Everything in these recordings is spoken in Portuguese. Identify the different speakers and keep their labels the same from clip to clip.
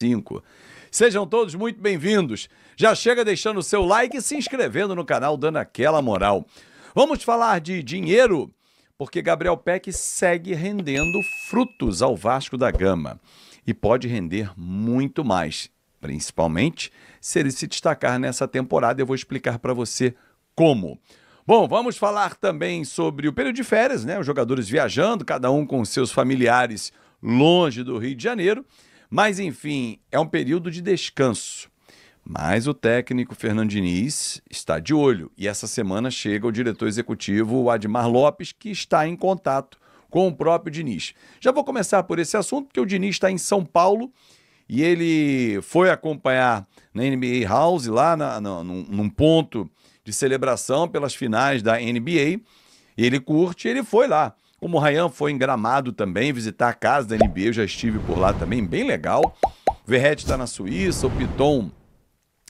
Speaker 1: 5. Sejam todos muito bem-vindos. Já chega deixando o seu like e se inscrevendo no canal, dando aquela moral. Vamos falar de dinheiro, porque Gabriel Pec segue rendendo frutos ao Vasco da Gama e pode render muito mais, principalmente se ele se destacar nessa temporada. Eu vou explicar para você como. Bom, vamos falar também sobre o período de férias, né? Os jogadores viajando, cada um com seus familiares longe do Rio de Janeiro. Mas, enfim, é um período de descanso. Mas o técnico Fernando Diniz está de olho. E essa semana chega o diretor executivo, o Admar Lopes, que está em contato com o próprio Diniz. Já vou começar por esse assunto, porque o Diniz está em São Paulo e ele foi acompanhar na NBA House, lá num ponto de celebração pelas finais da NBA. Ele curte, ele foi lá. Como o Ryan foi em Gramado também, visitar a casa da NBA, eu já estive por lá também, bem legal. O Verratti está na Suíça, o Piton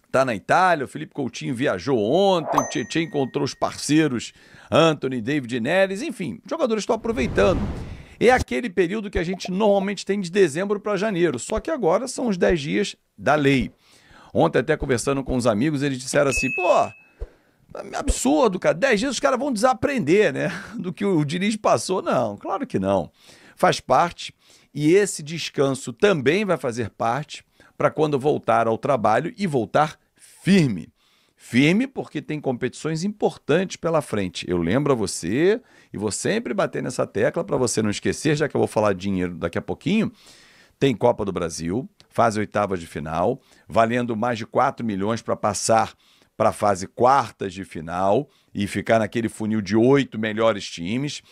Speaker 1: está na Itália, o Felipe Coutinho viajou ontem, o Tietchan encontrou os parceiros Anthony, David Neres, enfim, os jogadores estão aproveitando. É aquele período que a gente normalmente tem de dezembro para janeiro, só que agora são os 10 dias da lei. Ontem, até conversando com os amigos, eles disseram assim, pô, absurdo, cara. 10 dias os caras vão desaprender, né? Do que o Diniz passou. Não, claro que não. Faz parte. E esse descanso também vai fazer parte para quando voltar ao trabalho e voltar firme. Firme porque tem competições importantes pela frente. Eu lembro a você e vou sempre bater nessa tecla para você não esquecer, já que eu vou falar de dinheiro daqui a pouquinho. Tem Copa do Brasil, fase oitavas de final, valendo mais de 4 milhões para passar para a fase quartas de final e ficar naquele funil de 8 melhores times.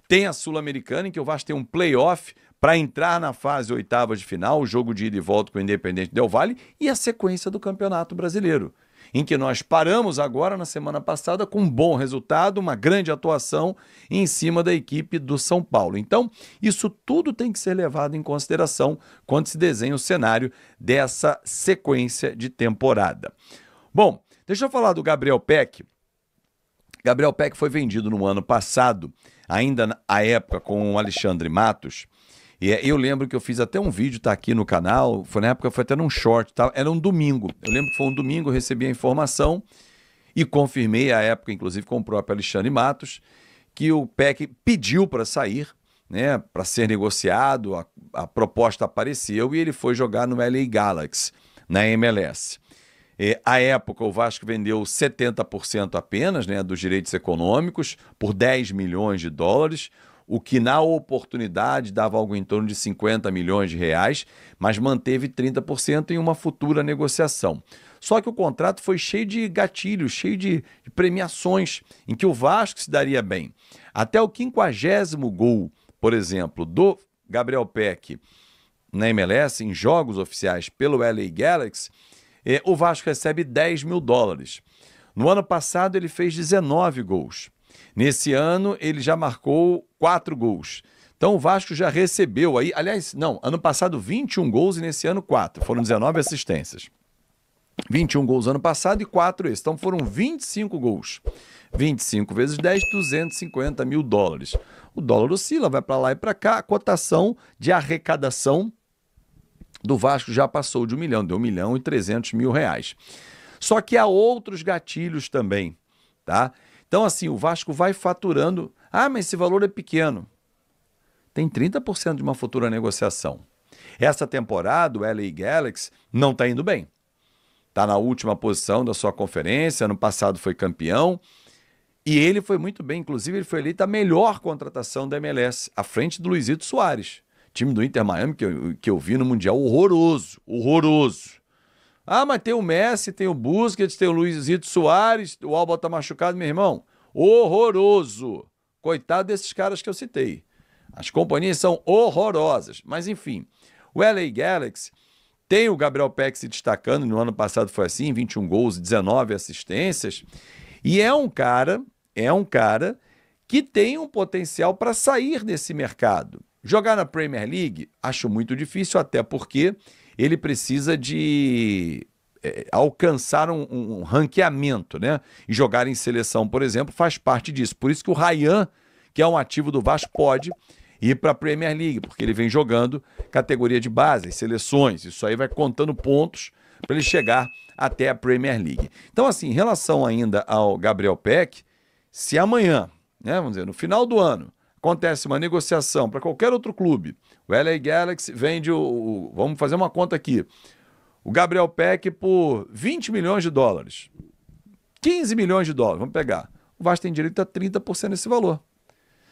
Speaker 1: Tem a Sul-Americana, em que o Vasco tem um play-off para entrar na fase oitavas de final, o jogo de ida e volta com o Independente Del Valle, e a sequência do Campeonato Brasileiro, em que nós paramos agora na semana passada com um bom resultado, uma grande atuação em cima da equipe do São Paulo. Então, isso tudo tem que ser levado em consideração quando se desenha o cenário dessa sequência de temporada. Bom, deixa eu falar do Gabriel Pec. Gabriel Pec foi vendido no ano passado, ainda à época com o Alexandre Matos. E eu lembro que eu fiz até um vídeo, tá aqui no canal, foi na época, foi até num short, tá? Era um domingo. Eu lembro que foi um domingo, eu recebi a informação e confirmei à época, inclusive com o próprio Alexandre Matos, que o Pec pediu para sair, né, para ser negociado, a proposta apareceu e ele foi jogar no LA Galaxy, na MLS. À época, o Vasco vendeu 70% apenas, né, dos direitos econômicos por 10 milhões de dólares, o que na oportunidade dava algo em torno de 50 milhões de reais, mas manteve 30% em uma futura negociação. Só que o contrato foi cheio de gatilhos, cheio de premiações, em que o Vasco se daria bem. Até o 50º gol, por exemplo, do Gabriel Pec na MLS, em jogos oficiais pelo LA Galaxy, o Vasco recebe 10 mil dólares. No ano passado ele fez 19 gols. Nesse ano ele já marcou 4 gols. Então o Vasco já recebeu aí, aliás, não, ano passado 21 gols e nesse ano 4. Foram 19 assistências. 21 gols ano passado e 4 esse. Então foram 25 gols. 25 vezes 10, 250 mil dólares. O dólar oscila, vai para lá e para cá. A cotação de arrecadação do Vasco já passou de 1 milhão, deu 1 milhão e 300 mil reais. Só que há outros gatilhos também, tá? Então, assim, o Vasco vai faturando. Ah, mas esse valor é pequeno. Tem 30% de uma futura negociação. Essa temporada, o LA Galaxy não está indo bem. Está na última posição da sua conferência, ano passado foi campeão. E ele foi muito bem, inclusive ele foi eleito a melhor contratação da MLS, à frente do Luizito Soares. Time do Inter Miami que eu vi no Mundial, horroroso, horroroso. Ah, mas tem o Messi, tem o Busquets, tem o Luizito Soares, o Alba tá machucado, meu irmão. Horroroso. Coitado desses caras que eu citei. As companhias são horrorosas. Mas, enfim, o LA Galaxy tem o Gabriel Pec se destacando, no ano passado foi assim, 21 gols e 19 assistências. E é um cara que tem um potencial para sair desse mercado. Jogar na Premier League, acho muito difícil, até porque ele precisa de alcançar um ranqueamento, né? E jogar em seleção, por exemplo, faz parte disso. Por isso que o Ryan, que é um ativo do Vasco, pode ir para a Premier League, porque ele vem jogando categoria de base, seleções. Isso aí vai contando pontos para ele chegar até a Premier League. Então, assim, em relação ainda ao Gabriel Peck, se amanhã, né, vamos dizer, no final do ano, acontece uma negociação para qualquer outro clube, o LA Galaxy vende vamos fazer uma conta aqui, o Gabriel Peck por 20 milhões de dólares, 15 milhões de dólares, vamos pegar. O Vasco tem direito a 30% desse valor.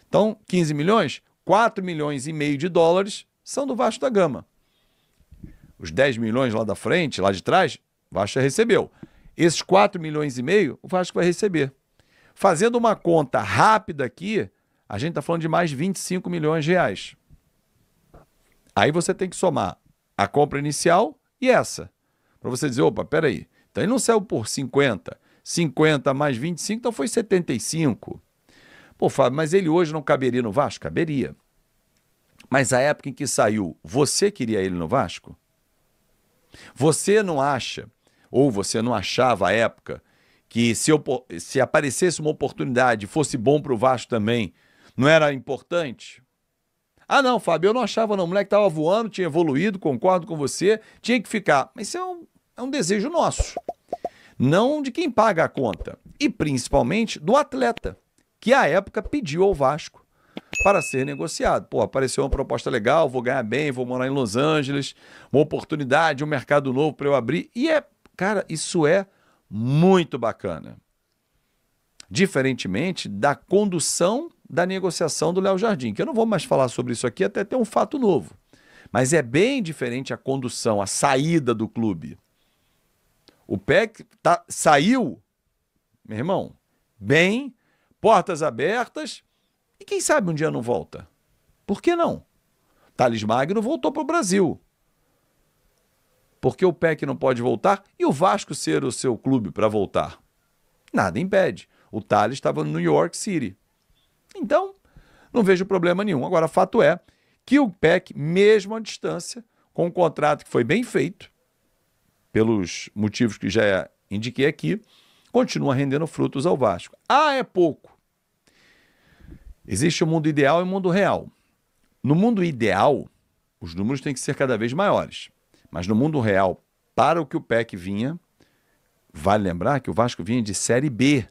Speaker 1: Então, 15 milhões, 4 milhões e meio de dólares são do Vasco da Gama. Os 10 milhões lá da frente, lá de trás, o Vasco já recebeu. Esses 4 milhões e meio, o Vasco vai receber. Fazendo uma conta rápida aqui, a gente está falando de mais 25 milhões de reais. Aí você tem que somar a compra inicial e essa. Para você dizer, opa, peraí. Então ele não saiu por 50. 50 mais 25, então foi 75. Pô, Fábio, mas ele hoje não caberia no Vasco? Caberia. Mas a época em que saiu, você queria ele no Vasco? Você não acha, ou você não achava à época, que se aparecesse uma oportunidade, fosse bom para o Vasco também, não era importante? Ah, não, Fábio, eu não achava não. O moleque estava voando, tinha evoluído, concordo com você, tinha que ficar. Mas isso é um desejo nosso, não de quem paga a conta. E principalmente do atleta, que à época pediu ao Vasco para ser negociado. Pô, apareceu uma proposta legal, vou ganhar bem, vou morar em Los Angeles, uma oportunidade, um mercado novo para eu abrir. E cara, isso é muito bacana. Diferentemente da condução da negociação do Léo Jardim, que eu não vou mais falar sobre isso aqui, até ter um fato novo. Mas é bem diferente a condução, a saída do clube. O Peck saiu, meu irmão, bem, portas abertas, e quem sabe um dia não volta. Por que não? Thales Magno voltou para o Brasil. Por que o Peck não pode voltar e o Vasco ser o seu clube para voltar? Nada impede. O Thales estava no New York City. Então, não vejo problema nenhum. Agora, fato é que o Peck, mesmo à distância, com um contrato que foi bem feito, pelos motivos que já indiquei aqui, continua rendendo frutos ao Vasco. Ah, é pouco. Existe o mundo ideal e o mundo real. No mundo ideal, os números têm que ser cada vez maiores. Mas no mundo real, para o que o Peck vinha, vale lembrar que o Vasco vinha de Série B.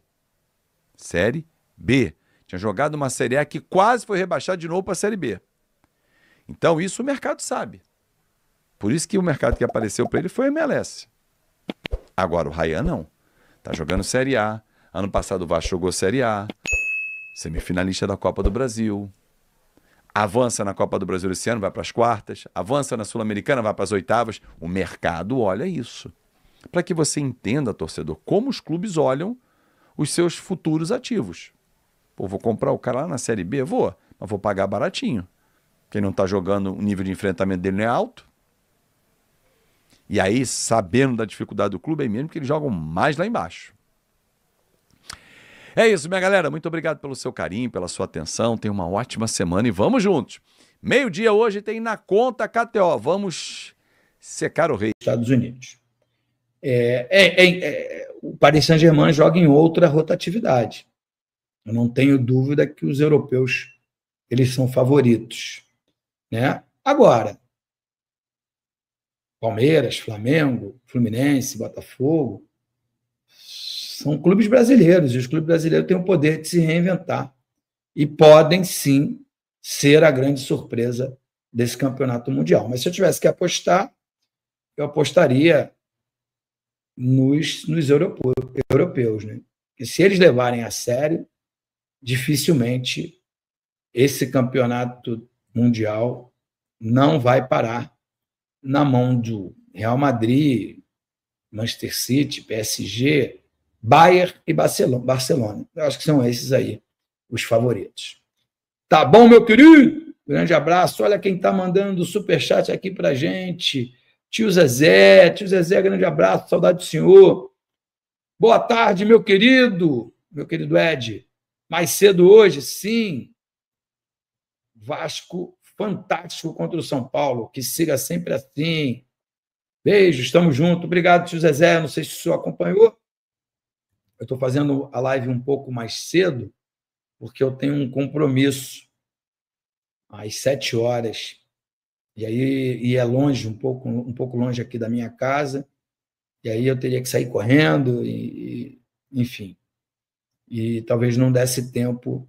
Speaker 1: Série B. Tinha jogado uma Série A que quase foi rebaixada de novo para a Série B. Então isso o mercado sabe. Por isso que o mercado que apareceu para ele foi a MLS. Agora o Ryan não. Está jogando Série A. Ano passado o Vasco jogou Série A. Semifinalista da Copa do Brasil. Avança na Copa do Brasil esse ano, vai para as quartas. Avança na Sul-Americana, vai para as oitavas. O mercado olha isso. Para que você entenda, torcedor, como os clubes olham os seus futuros ativos. Pô, vou comprar o cara lá na Série B? Vou, mas vou pagar baratinho. Quem não está jogando, o nível de enfrentamento dele não é alto. E aí, sabendo da dificuldade do clube, é mesmo que eles jogam mais lá embaixo. É isso, minha galera. Muito obrigado pelo seu carinho, pela sua atenção. Tenha uma ótima semana e vamos juntos. Meio-dia hoje tem na conta KTO. Vamos secar o rei.
Speaker 2: Estados Unidos. O Paris Saint-Germain joga em outra rotatividade. Eu não tenho dúvida que os europeus eles são favoritos, né? Agora, Palmeiras, Flamengo, Fluminense, Botafogo são clubes brasileiros e os clubes brasileiros têm o poder de se reinventar e podem sim ser a grande surpresa desse campeonato mundial. Mas se eu tivesse que apostar, eu apostaria nos europeus, né? E se eles levarem a sério, dificilmente esse campeonato mundial não vai parar na mão do Real Madrid, Manchester City, PSG, Bayern e Barcelona. Eu acho que são esses aí os favoritos. Tá bom, meu querido? Grande abraço. Olha quem está mandando o superchat aqui para gente. Tio Zezé, grande abraço, saudade do senhor. Boa tarde, meu querido Ed. Mais cedo hoje, sim. Vasco fantástico contra o São Paulo. Que siga sempre assim. Beijo, estamos juntos. Obrigado, tio Zezé. Não sei se o senhor acompanhou. Eu estou fazendo a live um pouco mais cedo, porque eu tenho um compromisso às 7 horas, e aí é longe, um pouco longe aqui da minha casa, e aí eu teria que sair correndo, enfim. E talvez não desse tempo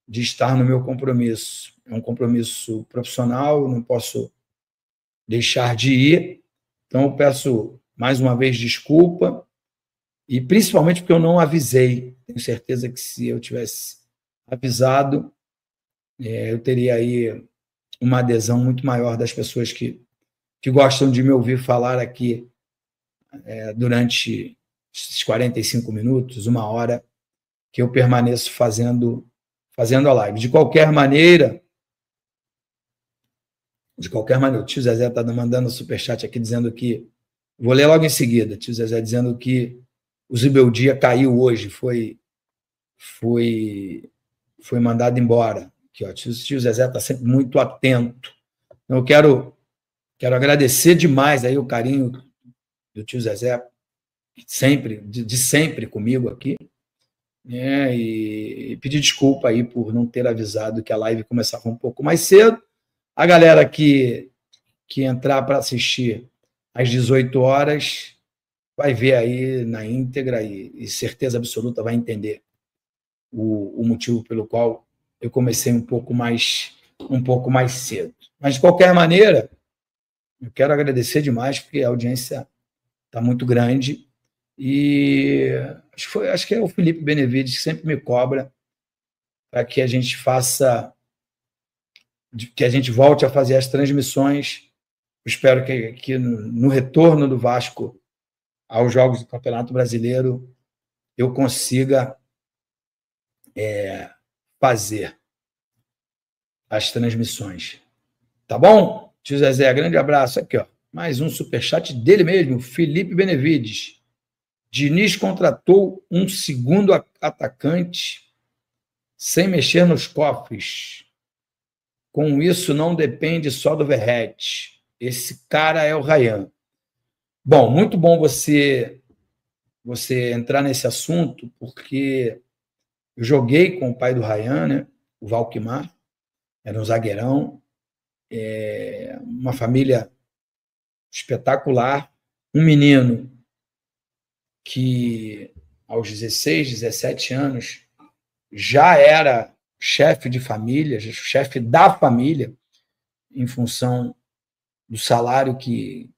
Speaker 2: de estar no meu compromisso. É um compromisso profissional, não posso deixar de ir. Então, eu peço mais uma vez desculpa, e principalmente porque eu não avisei. Tenho certeza que se eu tivesse avisado, eu teria aí uma adesão muito maior das pessoas que gostam de me ouvir falar aqui durante esses 45 minutos, 1 hora, que eu permaneço fazendo a live. De qualquer maneira, o tio Zezé está mandando um superchat aqui dizendo que, vou ler logo em seguida, tio Zezé dizendo que o Zibeldia caiu hoje, foi mandado embora. Aqui, ó, tio Zezé está sempre muito atento. Eu quero agradecer demais aí o carinho do tio Zezé, sempre, de sempre comigo aqui, e pedir desculpa aí por não ter avisado que a live começava um pouco mais cedo. A galera que entrar para assistir às 18 horas vai ver aí na íntegra e certeza absoluta vai entender o motivo pelo qual eu comecei um pouco mais cedo. Mas, de qualquer maneira, eu quero agradecer demais, porque a audiência está muito grande, e acho que é o Felipe Benevides que sempre me cobra para que a gente volte a fazer as transmissões. Eu espero que no retorno do Vasco aos Jogos do Campeonato Brasileiro eu consiga fazer as transmissões. Tá bom? Tio Zezé, grande abraço. Aqui, ó, mais um superchat dele mesmo, Felipe Benevides. Diniz contratou um segundo atacante sem mexer nos cofres. Com isso, não depende só do Verratti. Esse cara é o Ryan. Bom, muito bom você entrar nesse assunto, porque eu joguei com o pai do Ryan, né? O Valquimar, era um zagueirão, uma família espetacular, um menino que aos 16, 17 anos já era chefe de família, chefe da família, em função do salário que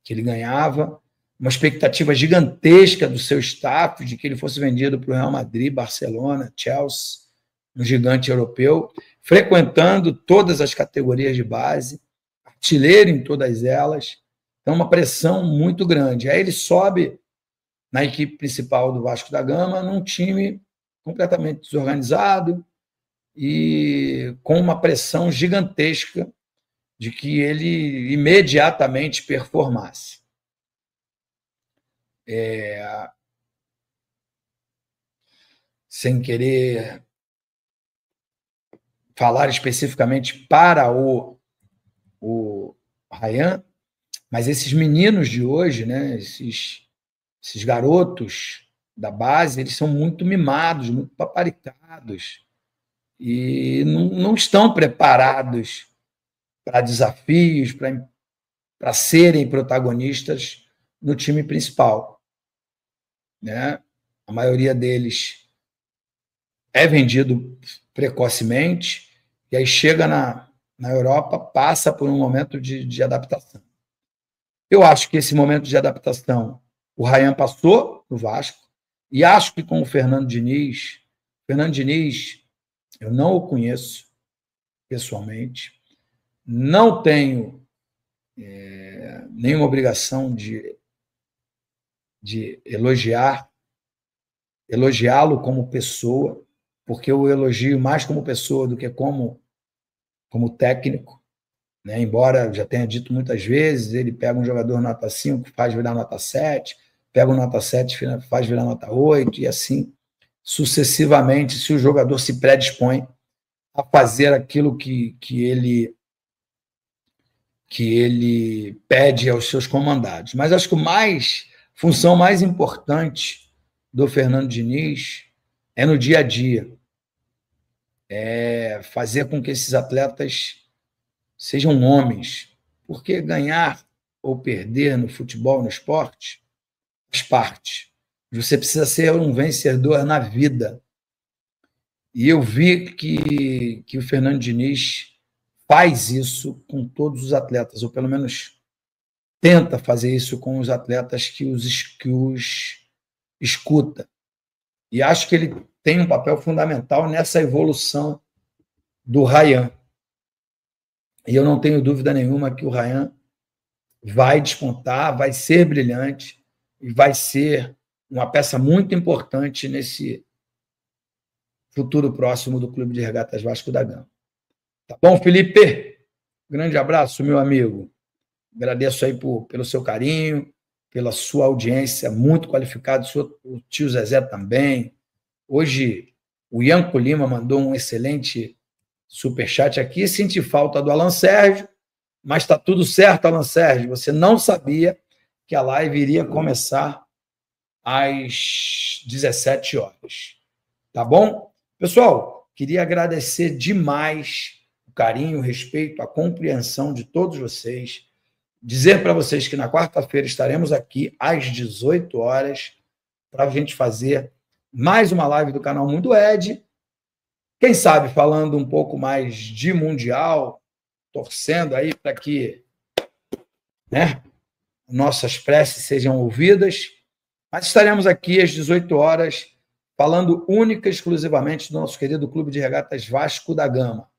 Speaker 2: ele ganhava, uma expectativa gigantesca do seu staff de que ele fosse vendido para o Real Madrid, Barcelona, Chelsea, um gigante europeu, frequentando todas as categorias de base, artilheiro em todas elas, então uma pressão muito grande. Aí ele sobe na equipe principal do Vasco da Gama, num time completamente desorganizado e com uma pressão gigantesca de que ele imediatamente performasse. Sem querer falar especificamente para o Ryan, mas esses meninos de hoje, né, esses garotos da base, eles são muito mimados, muito paparicados e não estão preparados para desafios, para serem protagonistas no time principal, né? A maioria deles é vendido precocemente e aí chega na Europa, passa por um momento de adaptação. Eu acho que esse momento de adaptação o Ryan passou no Vasco, e acho que com o Fernando Diniz, eu não o conheço pessoalmente, não tenho nenhuma obrigação de elogiá-lo como pessoa, porque eu elogio mais como pessoa do que como técnico, né? Embora eu já tenha dito muitas vezes, ele pega um jogador nota 5, faz virar nota 7, pega um nota 7, faz virar nota 8, e assim sucessivamente, se o jogador se predispõe a fazer aquilo que ele pede aos seus comandados. Mas acho que a função mais importante do Fernando Diniz é no dia a dia. fazer com que esses atletas sejam homens, porque ganhar ou perder no futebol, no esporte, faz parte. Você precisa ser um vencedor na vida. E eu vi que o Fernando Diniz faz isso com todos os atletas, ou pelo menos tenta fazer isso com os atletas que os escuta. E acho que ele tem um papel fundamental nessa evolução do Ryan. E eu não tenho dúvida nenhuma que o Ryan vai despontar, vai ser brilhante e vai ser uma peça muito importante nesse futuro próximo do Clube de Regatas Vasco da Gama. Tá bom, Felipe? Grande abraço, meu amigo. Agradeço aí pelo seu carinho, pela sua audiência muito qualificada, o tio Zezé também. Hoje, o Ianco Lima mandou um excelente superchat aqui. Senti falta do Alan Sérgio, mas está tudo certo, Alan Sérgio. Você não sabia que a live iria começar às 17 horas. Tá bom? Pessoal, queria agradecer demais o carinho, o respeito, a compreensão de todos vocês. Dizer para vocês que na quarta-feira estaremos aqui às 18 horas para a gente fazer mais uma live do canal Mundo Ed. Quem sabe falando um pouco mais de Mundial, torcendo aí para que, né, nossas preces sejam ouvidas. Mas estaremos aqui às 18 horas falando única e exclusivamente do nosso querido Clube de Regatas Vasco da Gama.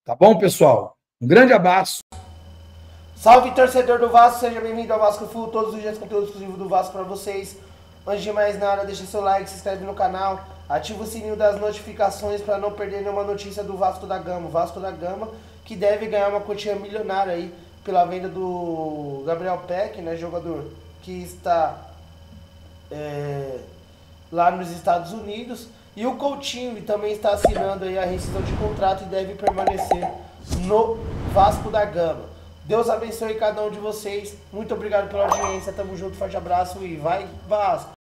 Speaker 2: Tá bom, pessoal? Um grande abraço.
Speaker 3: Salve, torcedor do Vasco, seja bem-vindo ao Vasco Full, todos os dias conteúdo exclusivo do Vasco para vocês. Antes de mais nada, deixa seu like, se inscreve no canal, ativa o sininho das notificações para não perder nenhuma notícia do Vasco da Gama. O Vasco da Gama que deve ganhar uma quantia milionária aí pela venda do Gabriel Peck, né, jogador que está lá nos Estados Unidos. E o Coutinho também está assinando aí a rescisão de contrato e deve permanecer no Vasco da Gama. Deus abençoe cada um de vocês. Muito obrigado pela audiência. Tamo junto, forte abraço e vai Vasco!